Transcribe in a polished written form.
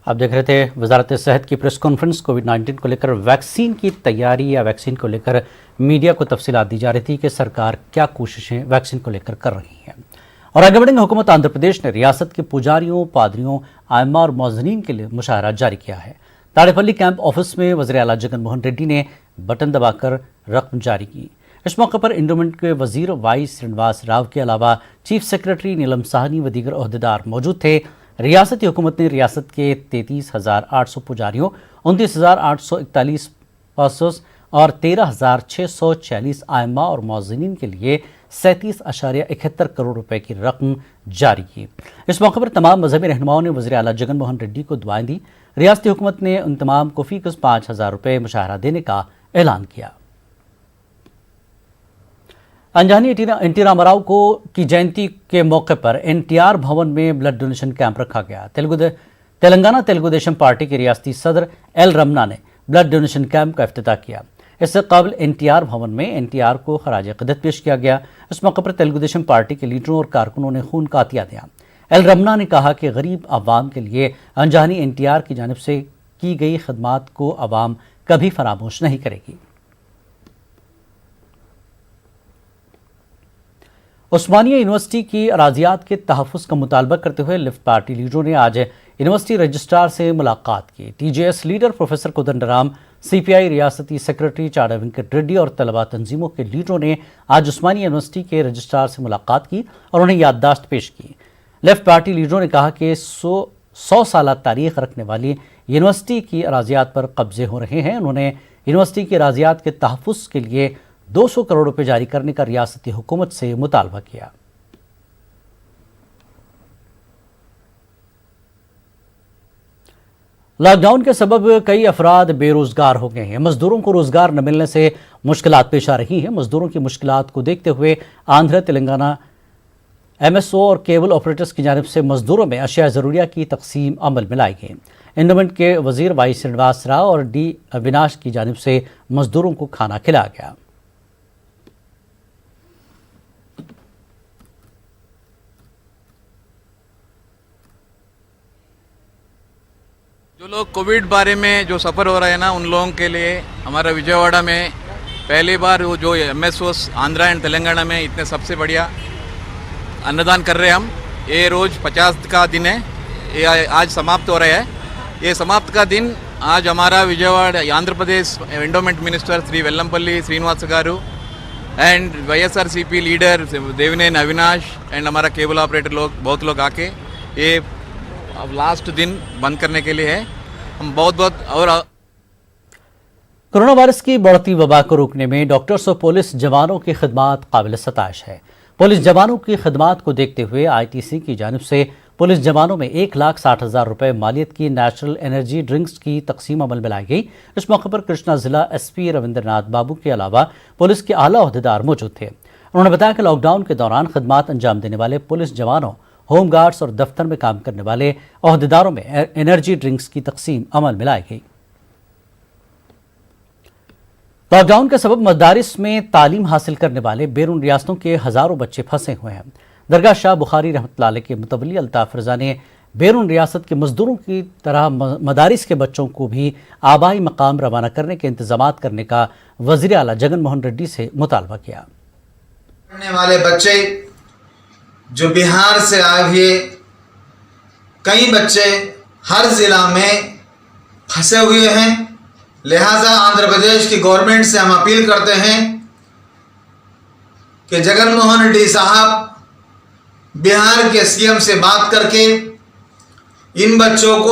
आप देख रहे थे वजारत सेहत की प्रेस कॉन्फ्रेंस। कोविड-19 को लेकर वैक्सीन की तैयारी या वैक्सीन को लेकर मीडिया को तफसीलात दी जा रही थी कि सरकार क्या कोशिशें वैक्सीन को लेकर कर रही है। और आगे बढ़ेंगे, हुकूमत आंध्र प्रदेश ने रियासत के पुजारियों, पादरियों, आइम्मा और मौज़नीन के लिए मुशाहरा जारी किया है। ताड़ेपल्ली कैंप ऑफिस में वज़ीर आला जगन मोहन रेड्डी ने बटन दबाकर रकम जारी की। इस मौके पर इंडोमेंट के वजीर वाई श्रीनिवास राव के अलावा चीफ सेक्रेटरी नीलम साहनी व दीगर ओहदेदार मौजूद थे। रियासती हुकूमत ने रियासत के 33,800 पुजारियों, 29,841 पासोस और 13,646 आइम्मा और मौज़नीन के लिए 37.71 करोड़ रुपए की रकम जारी की। इस मौके पर तमाम मजहबी रहनुमाओं ने वज़ीर आला जगन मोहन रेड्डी को दुआएं दी। रियासती हुकूमत ने उन तमाम को फीकस 5,000 रुपये मुशाहरा देने का ऐलान किया। अंजानी एनटी रामाराव को की जयंती के मौके पर एनटीआर भवन में ब्लड डोनेशन कैंप रखा गया। तेलंगाना तेलुगु देशम पार्टी के रियासती सदर एल रमना ने ब्लड डोनेशन कैंप का इफ्तिताह किया। इससे कबल एनटीआर भवन में एनटीआर को खराज अक़ीदत पेश किया गया। इस मौके पर तेलुगु देशम पार्टी के लीडरों और कारकुनों ने खून का अतिया दिया। एल रमना ने कहा कि गरीब आवाम के लिए अंजानी एनटीआर की जानिब से की गई खदमात को आवाम कभी फरामोश नहीं करेगी। उस्मानिया यूनिवर्सिटी की अराजियात के तहफ़्फ़ुज़ का मुतालबा करते हुए लिफ्ट पार्टी लीडरों ने आज यूनिवर्सिटी रजिस्ट्रार से मुलाकात की। TJS leader professor Kodandaram, CPI रियासती सेक्रेटरी चाड़ा वेंकट रेड्डी और तलबा तंजीमों के लीडरों ने आज उस्मानिया यूनिवर्सिटी के रजिस्ट्रार से मुलाकात की और उन्हें याददाश्त पेश की। लेफ्ट पार्टी लीडरों ने कहा कि 100 साल तारीख रखने वाली यूनिवर्सिटी की अराजियात पर कब्जे हो रहे हैं। उन्होंने यूनिवर्सिटी की अराजियात के तहफ़्फ़ुज़ के लिए 200 करोड़ रुपए जारी करने का रियासती हुकूमत से मुतालबा किया। लॉकडाउन के सबब कई अफराद बेरोजगार हो गए हैं। मजदूरों को रोजगार न मिलने से मुश्किलात पेश आ रही हैं। मजदूरों की मुश्किलात को देखते हुए आंध्र तेलंगाना एमएसओ और केबल ऑपरेटर्स की जानिब से मजदूरों में अशिया ज़रूरिया की तकसीम अमल में लाई गई। इंडोमेंट के वजीर वाई श्रीनिवास राव और डी अविनाश की जानिब से मजदूरों को खाना खिलाया गया। जो लोग कोविड बारे में जो सफ़र हो रहा है ना, उन लोगों के लिए हमारा विजयवाड़ा में पहली बार वो जो एमएसओस आंध्रा एंड तेलंगाना में इतने सबसे बढ़िया अन्नदान कर रहे हैं हम। ये रोज़ 50 का दिन है, ये आज समाप्त हो रहा है। ये समाप्त का दिन आज हमारा Vijayawada Andhra Pradesh endowment minister Shri Vellampalli Srinivas garu and YSRCP leader Devineni Avinash and हमारा केबल ऑपरेटर लोग बहुत लोग आके ये अब लास्ट दिन बंद करने के लिए है। हम बहुत और कोरोना वायरस की बढ़ती वबा को रोकने में डॉक्टर्स और पुलिस जवानों की खिदमात काबिल सताइश है। पुलिस जवानों की खिदमात को देखते हुए आईटीसी की जानिब से पुलिस जवानों में 1,60,000 रुपए मालियत की नेचुरल एनर्जी ड्रिंक्स की तकसीम अमल में लाई गई। इस मौके पर कृष्णा जिला एसपी रविंद्रनाथ बाबू के अलावा पुलिस के आला ओहदेदार मौजूद थे। उन्होंने बताया कि लॉकडाउन के दौरान खिदमात अंजाम देने वाले पुलिस जवानों, होम गार्ड्स और दफ्तर में काम करने वाले ओहदेदारों में एनर्जी ड्रिंक्स की तकसीम अमल में लाई गई। लॉकडाउन के सबब मदारिस में तालीम हासिल करने वाले बैरून रियासतों के हजारों बच्चे फंसे हुए हैं। दरगाह शाह बुखारी रहमतुल्लाह अलैह के मुतवल्ली अल्ताफ रजा ने बैरून रियासत के मजदूरों की तरह मदारिस के बच्चों को भी आबाई मकाम रवाना करने के इंतजामात करने का वज़ीर आला जगन मोहन रेड्डी से मुतालबा किया। पढ़ने वाले बच्चे जो बिहार से आए हुए कई बच्चे हर ज़िला में फंसे हुए हैं, लिहाजा आंध्र प्रदेश की गवर्नमेंट से हम अपील करते हैं कि जगन मोहन रेड्डी साहब बिहार के सीएम से बात करके इन बच्चों को